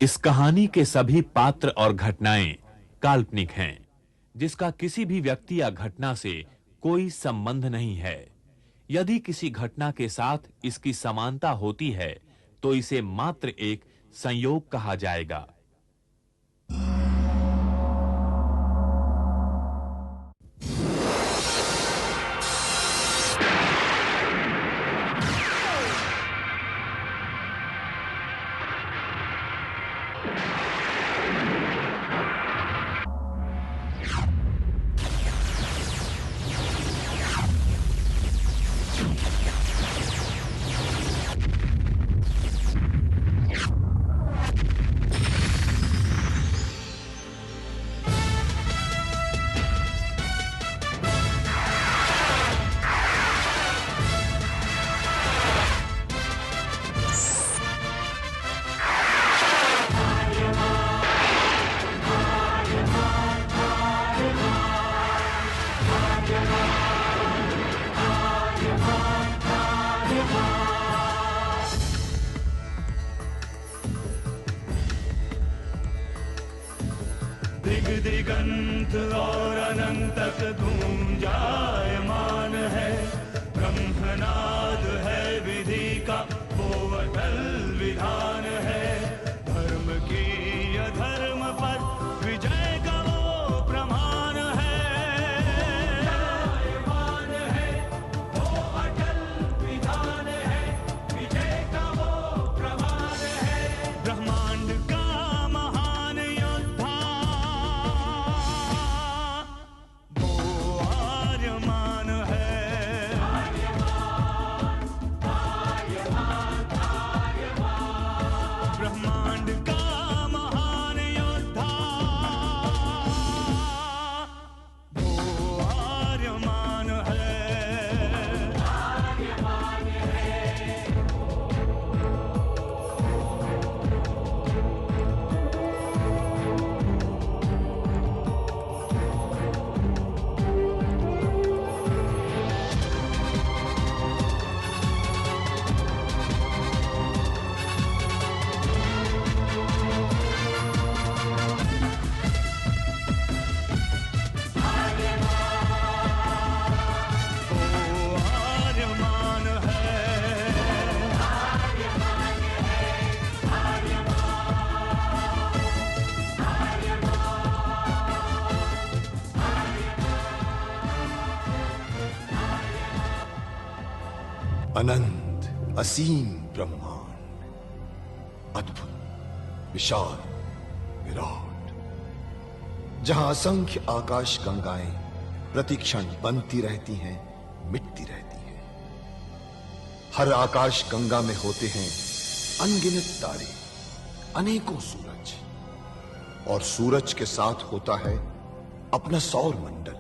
इस कहानी के सभी पात्र और घटनाएं काल्पनिक हैं, जिसका किसी भी व्यक्ति या घटना से कोई संबंध नहीं है। यदि किसी घटना के साथ इसकी समानता होती है, तो इसे मात्र एक संयोग कहा जाएगा। दिग दिगंत और अनंत तक गूंजायमान है। ब्रह्मनाद है विधि का वो अटल विधान है। धर्म की अधर्म पर विजय का वो प्रमाण है। जायमान है वो अटल विधान है। विजय का वो प्रमाण है। ब्रह्मांड का महान योद्धा आर्यमान है। ब्रह्मांड का महान योद्धा वो आर्यमान है। आर्यमान है। अनंत असीम ब्रह्मांड, अद्भुत, विशाल, विराट, जहां असंख्य आकाश गंगाएं प्रतिक्षण बनती रहती हैं, मिटती रहती हैं। हर आकाश गंगा में होते हैं अनगिनत तारे, अनेकों सूरज, और सूरज के साथ होता है अपना सौर मंडल,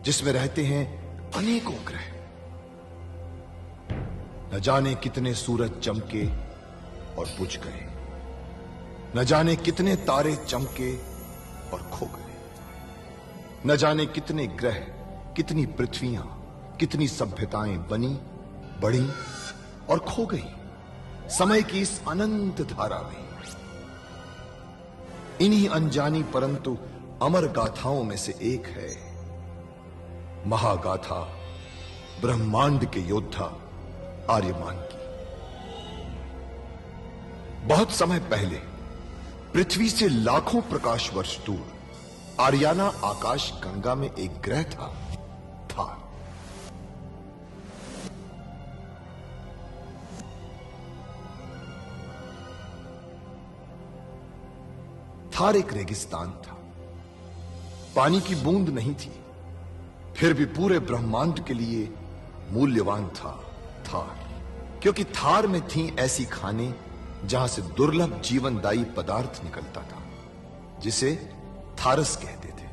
जिसमें रहते हैं अनेकों ग्रह। न जाने कितने सूरज चमके और बुझ गए, न जाने कितने तारे चमके और खो गए, न जाने कितने ग्रह, कितनी पृथ्वियां, कितनी सभ्यताएं बनी, बढ़ी और खो गई समय की इस अनंत धारा में। इन्हीं अनजानी परंतु अमर गाथाओं में से एक है महागाथा ब्रह्मांड के योद्धा आर्यमान की। बहुत समय पहले पृथ्वी से लाखों प्रकाश वर्ष दूर आर्याना आकाश गंगा में एक ग्रह था, थार। थार एक रेगिस्तान था, पानी की बूंद नहीं थी, फिर भी पूरे ब्रह्मांड के लिए मूल्यवान था थार, क्योंकि थार में थी ऐसी खाने जहां से दुर्लभ जीवनदायी पदार्थ निकलता था, जिसे थारस कहते थे।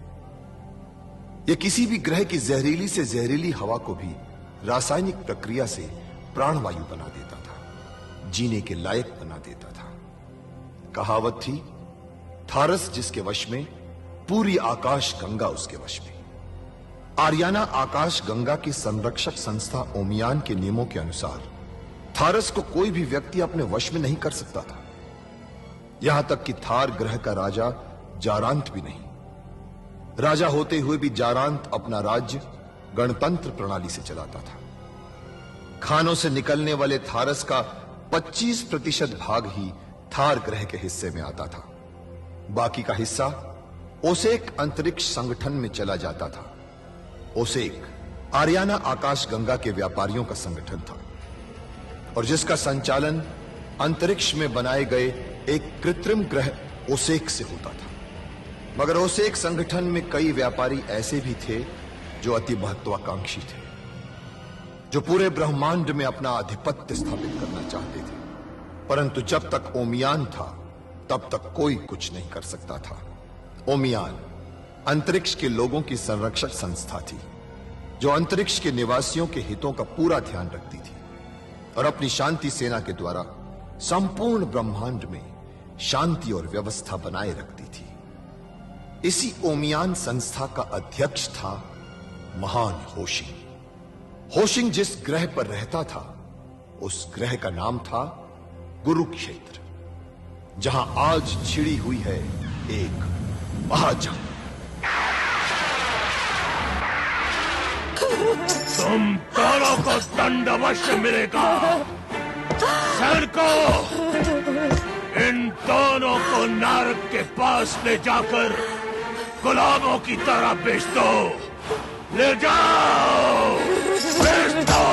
यह किसी भी ग्रह की जहरीली से जहरीली हवा को भी रासायनिक प्रक्रिया से प्राणवायु बना देता था, जीने के लायक बना देता था। कहावत थी, थारस जिसके वश में, पूरी आकाश गंगा उसके वश में। आर्याना आकाश गंगा की संरक्षक संस्था ओमियान के नियमों के अनुसार थारस को कोई भी व्यक्ति अपने वश में नहीं कर सकता था। यहां तक कि थार ग्रह का राजा जारांत भी नहीं। राजा होते हुए भी जारांत अपना राज्य गणतंत्र प्रणाली से चलाता था। खानों से निकलने वाले थारस का 25% भाग ही थार ग्रह के हिस्से में आता था। बाकी का हिस्सा ओसेक अंतरिक्ष संगठन में चला जाता था। ओसेक आरियाना आकाश गंगा के व्यापारियों का संगठन था और जिसका संचालन अंतरिक्ष में बनाए गए एक कृत्रिम ग्रह ओसेक से होता था। मगर ओसेक संगठन में कई व्यापारी ऐसे भी थे जो अति महत्वाकांक्षी थे, जो पूरे ब्रह्मांड में अपना आधिपत्य स्थापित करना चाहते थे। परंतु जब तक ओमियान था तब तक कोई कुछ नहीं कर सकता था। ओमियान अंतरिक्ष के लोगों की संरक्षक संस्था थी जो अंतरिक्ष के निवासियों के हितों का पूरा ध्यान रखती थी और अपनी शांति सेना के द्वारा संपूर्ण ब्रह्मांड में शांति और व्यवस्था बनाए रखती थी। इसी ओमियान संस्था का अध्यक्ष था महान होशिंग। होशिंग जिस ग्रह पर रहता था उस ग्रह का नाम था कुरुक्षेत्र, जहां आज छिड़ी हुई है एक महाजंग। तुम दोनों को दंड अवश्य मिलेगा। सैनिकों, इन दोनों को नरक के पास ले जाकर गुलामों की तरह बेच दो। ले जाओ, बेच दो।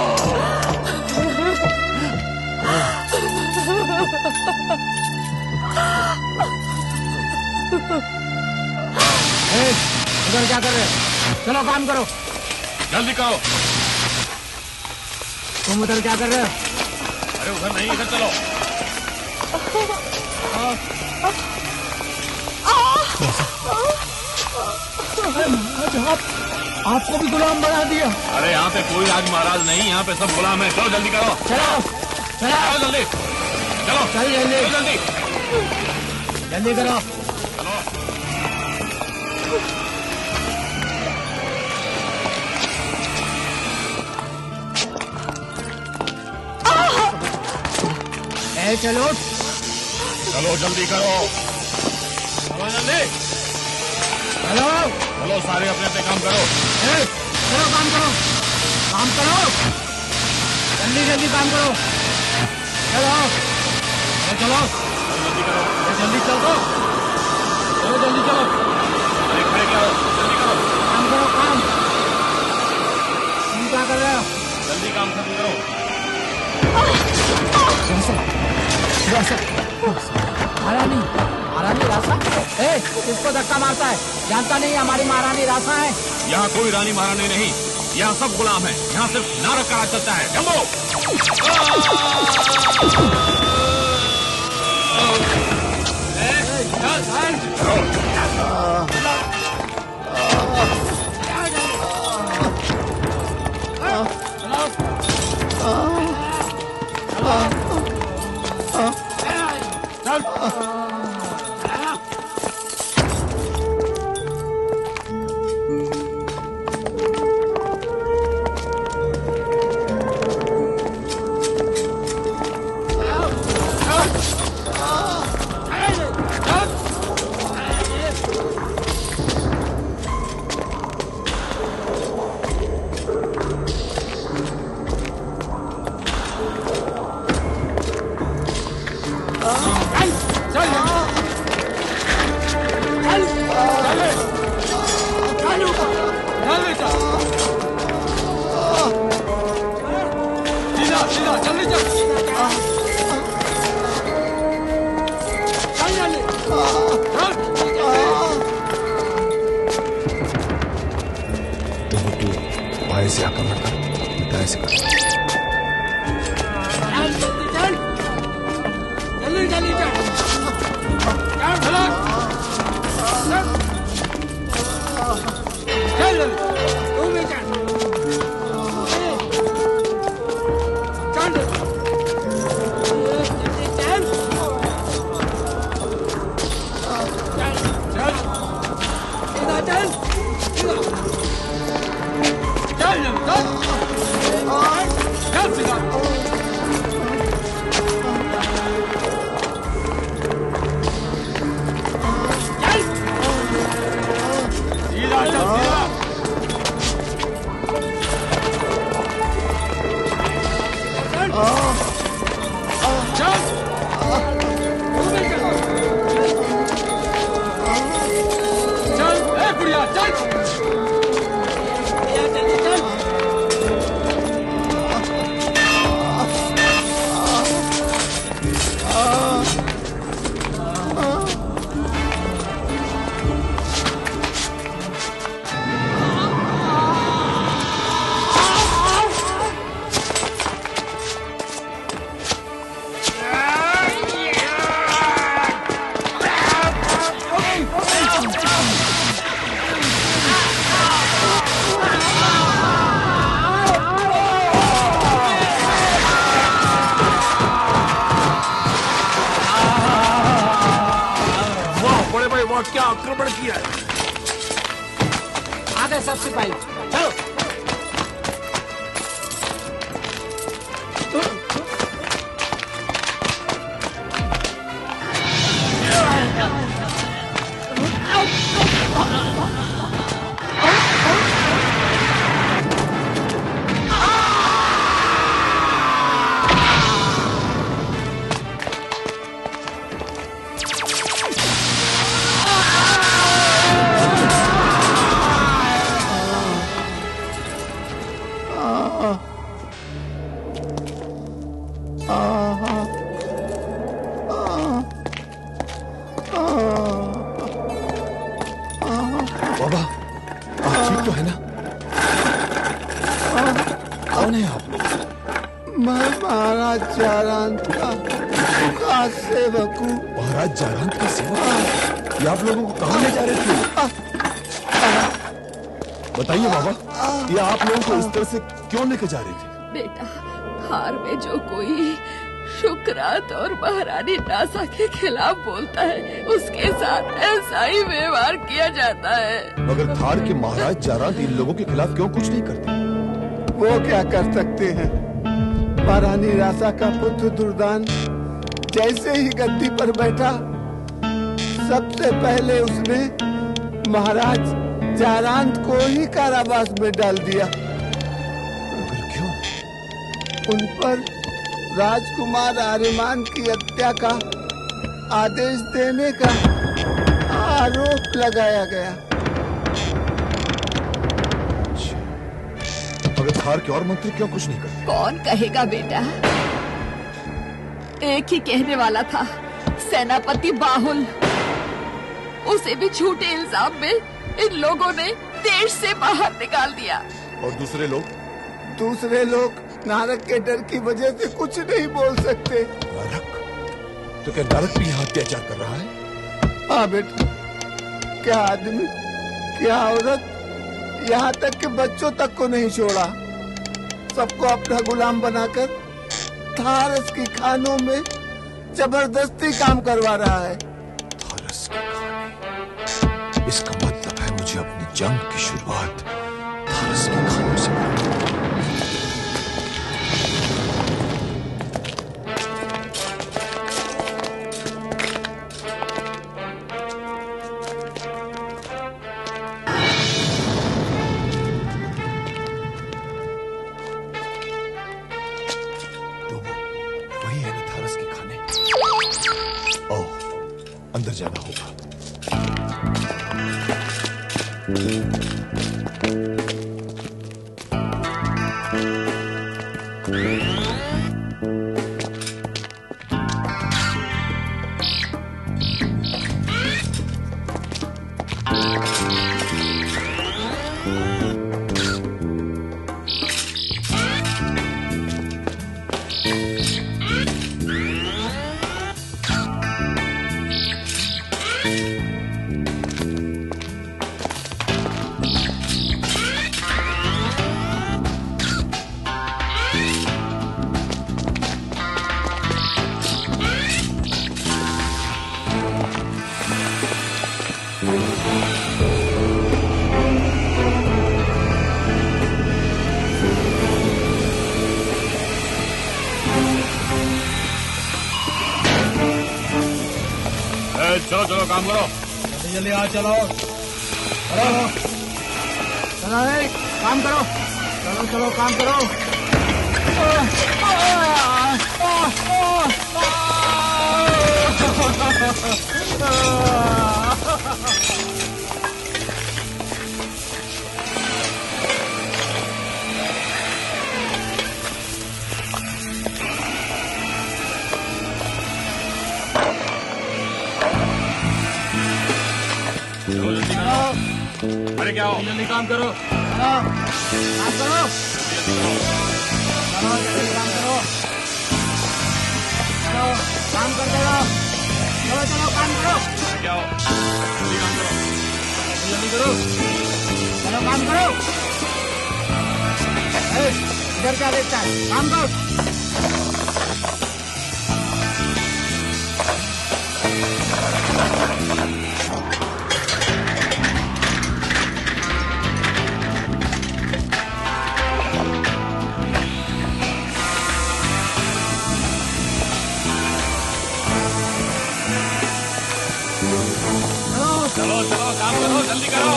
उधर क्या कर रहे हो? चलो काम करो, जल्दी करो। तुम उधर क्या कर रहे हो? अरे उधर नहीं, इधर चलो। आपको भी गुलाम बना दिया। अरे यहाँ पे कोई राज महाराज नहीं, यहाँ पे सब गुलाम है। चलो जल्दी करो। चलो चलो जल्दी, चलो चल जल्दी जल्दी जल्दी करो। चलो चलो जल्दी करो। चलो जल्दी, चलो चलो सारे अपने अपने काम करो। चलो काम करो, काम करो, जल्दी जल्दी काम करो। चलो चलो जल्दी करो। जल्दी चलो, चलो जल्दी चलो। अरे खड़े क्या हो, जल्दी करो। काम करो काम। तुम क्या कर रहे हो? जल्दी काम खत्म करो। महारानी, महारानी रासा? किसको धक्का मारता है? जानता नहीं हमारी महारानी रासा है? यहाँ कोई रानी महारानी नहीं, यहाँ सब गुलाम है। यहाँ सिर्फ नरक का राज चलता है। जम्बो ऐसे आक्रमण कर, ऐसे कर। जल्दी जल्दी चल। चल तू भी चल। चल चल चल इधर चल चल बाबा क्या आक्रमण किया है। आ गए सब सिपाही, चलो। बाबा आप ठीक तो है ना? कौन है आप? मैं महाराज जारांत का सेवक हूँ। महाराज जारांत का सेवक? ये आप लोगों को कहाँ ले जा रहे थे? बताइए बाबा, ये आप लोगों को इस तरह से क्यों लेके जा रहे थे? बेटा, हार में जो कोई शुक्रात और महारानी नासा के खिलाफ बोलता है, उसके साथ ऐसा ही व्यवहार किया जाता है। मगर थार के महाराज जारांत इन लोगों के खिलाफ क्यों कुछ नहीं करते? वो क्या कर सकते हैं? महारानी रासा का पुत्र दुर्दान जैसे ही गद्दी पर बैठा, सबसे पहले उसने महाराज जारांत को ही कारावास में डाल दिया। मगर क्यों? उन पर राजकुमार आर्यमान की हत्या का आदेश देने का आरोप लगाया गया। मगर थार के और मंत्री क्यों कुछ नहीं करते? कौन कहेगा बेटा? एक ही कहने वाला था, सेनापति बाहुल। उसे भी झूठे इल्जाम में इन लोगों ने देश से बाहर निकाल दिया। और दूसरे लोग? दूसरे लोग नारक के डर की वजह से कुछ नहीं बोल सकते। नारक? तो क्या नारक भी यहाँ अत्याचार कर रहा है? हाँ बेटा, क्या आदमी, क्या औरत, यहाँ तक कि बच्चों तक को नहीं छोड़ा। सबको अपना गुलाम बनाकर थारस की खानों में जबरदस्ती काम करवा रहा है। थारस के खाने? इसका मतलब है मुझे अपनी जंग की शुरुआत थारस के खानों से करनी है। अंदर जाना होगा। चलो चलो काम करो, जल्दी जल्दी आ, चलो चलो चलो, काम करो, चलो चलो काम करो। अरे क्या हो? जल्दी काम करो, काम करो, चलो जल्दी काम करो, चलो काम करते रहो, चलो चलो काम करो। क्या हो? जल्दी काम करो, जल्दी करो, चलो काम करो। इधर क्या देखता है, काम करो। चलो चलो काम करो, जल्दी करो।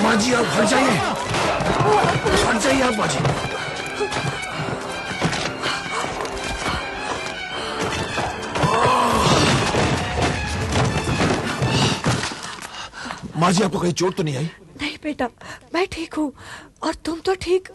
बाजी आप हट जाइए, हट जाइए आप बाजी। माँ जी आपको कहीं चोट तो नहीं आई? नहीं बेटा, मैं ठीक हूँ और तुम तो ठीक।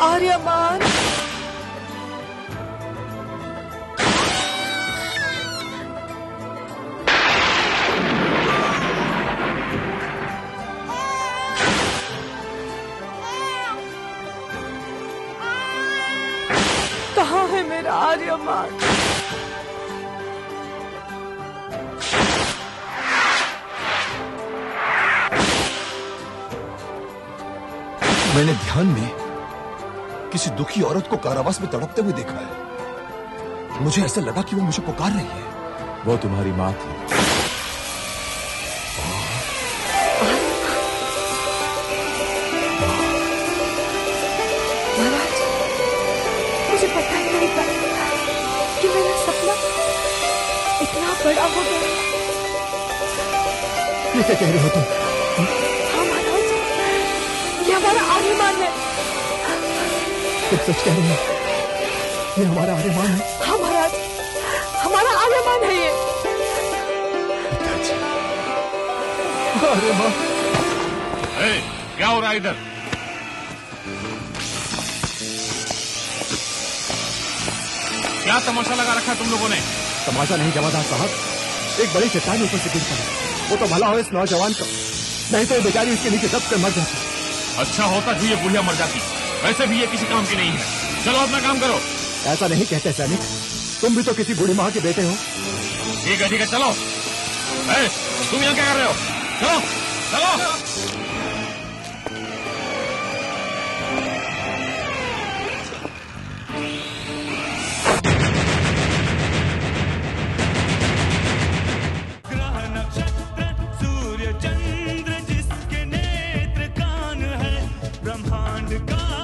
आर्यमान, कहाँ है मेरा आर्यमान? मैंने ध्यान में किसी दुखी औरत को कारावास में तड़पते हुए देखा है। मुझे ऐसा लगा कि वो मुझे पुकार रही है। वो तुम्हारी माँ थी। महाराज, मुझे पता ही नहीं था कि मेरा सपना इतना बड़ा हो गया। ये क्या कह रहे हो तुम? हाँ महाराज, ये हमारा आर्यमान है। तुम सच कह रहे हो? ये हमारा आर्यमान है? हाँ महाराज, हमारा आर्यमान है ये। पिताजी, आर्यमान। क्या हो रहा है इधर? क्या तमाशा लगा रखा तुम लोगों ने? तमाशा नहीं जमादार साहब, एक बड़ी चट्टान ऊपर से गिर पड़ी। वो तो भला हो इस नौजवान का, नहीं तो ये बेचारी इसके नीचे दब कर मर जाती। अच्छा होता जो ये बुढ़िया मर जाती, वैसे भी ये किसी काम की नहीं है। चलो अपना काम करो। ऐसा नहीं कहते सैनिक, तुम भी तो किसी बूढ़ी माँ के बेटे हो। ठीक है चलो। तुम यहाँ क्या कर रहे हो? चलो चलो। सूर्य चंद्र जिसके नेत्र कान है, ब्रह्मांड का